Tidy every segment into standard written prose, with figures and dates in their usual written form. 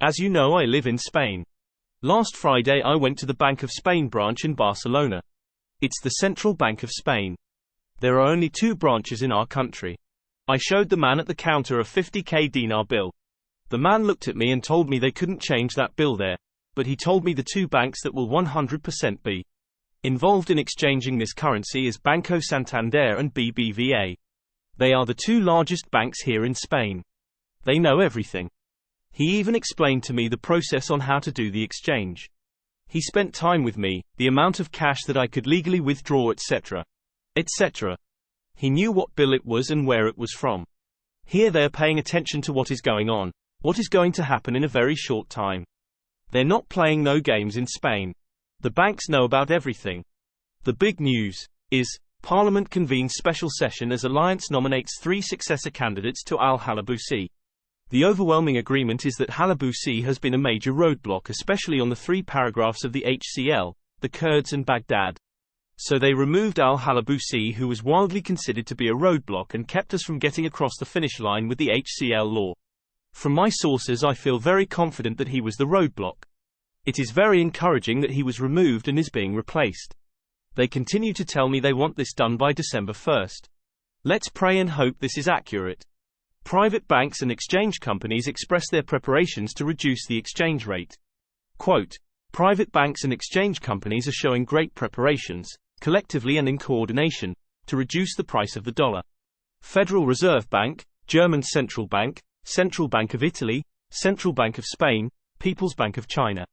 As you know, I live in Spain. Last Friday I went to the Bank of Spain branch in Barcelona. It's the Central Bank of Spain. There are only 2 branches in our country. I showed the man at the counter a 50k dinar bill. The man looked at me and told me they couldn't change that bill there, but he told me the 2 banks that will 100% be involved in exchanging this currency is Banco Santander and BBVA. They are the 2 largest banks here in Spain. They know everything. He even explained to me the process on how to do the exchange. He spent time with me, the amount of cash that I could legally withdraw, etc. etc. He knew what bill it was and where it was from. Here they are paying attention to what is going on, what is going to happen in a very short time. They're not playing no games in Spain. The banks know about everything. The big news is, Parliament convenes special session as Alliance nominates 3 successor candidates to Al-Halabusi. The overwhelming agreement is that Halabusi has been a major roadblock, especially on the 3 paragraphs of the HCL, the Kurds and Baghdad. So they removed Al-Halabusi, who was wildly considered to be a roadblock and kept us from getting across the finish line with the HCL law. From my sources I feel very confident that he was the roadblock. It is very encouraging that he was removed and is being replaced. They continue to tell me they want this done by December 1st. Let's pray and hope this is accurate. Private banks and exchange companies express their preparations to reduce the exchange rate. Quote, private banks and exchange companies are showing great preparations, collectively and in coordination, to reduce the price of the dollar. Federal Reserve Bank, German Central Bank, Central Bank of Italy, Central Bank of Spain, People's Bank of China,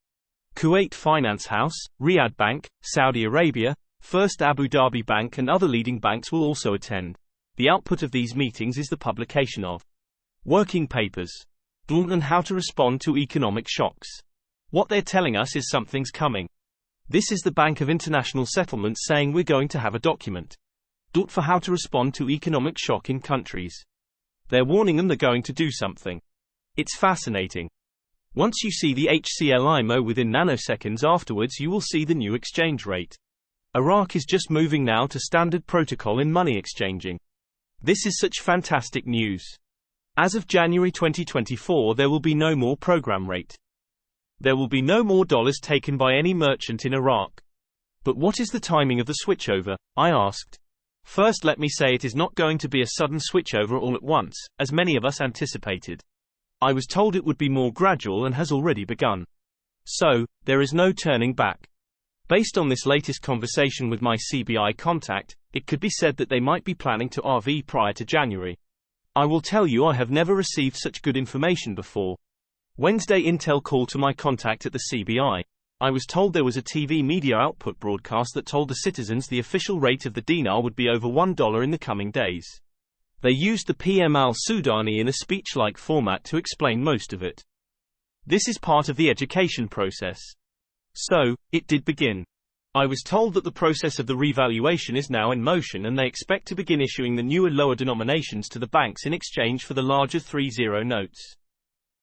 Kuwait Finance House, Riyadh Bank, Saudi Arabia, First Abu Dhabi Bank and other leading banks will also attend. The output of these meetings is the publication of working papers on how to respond to economic shocks. What they're telling us is something's coming. This is the Bank of International Settlements saying we're going to have a document for how to respond to economic shock in countries. They're warning them they're going to do something. It's fascinating. Once you see the HCL IMO within nanoseconds afterwards you will see the new exchange rate. Iraq is just moving now to standard protocol in money exchanging. This is such fantastic news. As of January 2024 there will be no more program rate. There will be no more dollars taken by any merchant in Iraq. But what is the timing of the switchover? I asked. First let me say it is not going to be a sudden switchover all at once, as many of us anticipated. I was told it would be more gradual and has already begun. So, there is no turning back. Based on this latest conversation with my CBI contact, it could be said that they might be planning to RV prior to January. I will tell you I have never received such good information before. Wednesday Intel call to my contact at the CBI. I was told there was a TV media output broadcast that told the citizens the official rate of the dinar would be over $1 in the coming days. They used the PM al-Sudani in a speech-like format to explain most of it. This is part of the education process. So, it did begin. I was told that the process of the revaluation is now in motion and they expect to begin issuing the newer lower denominations to the banks in exchange for the larger 3-0 notes.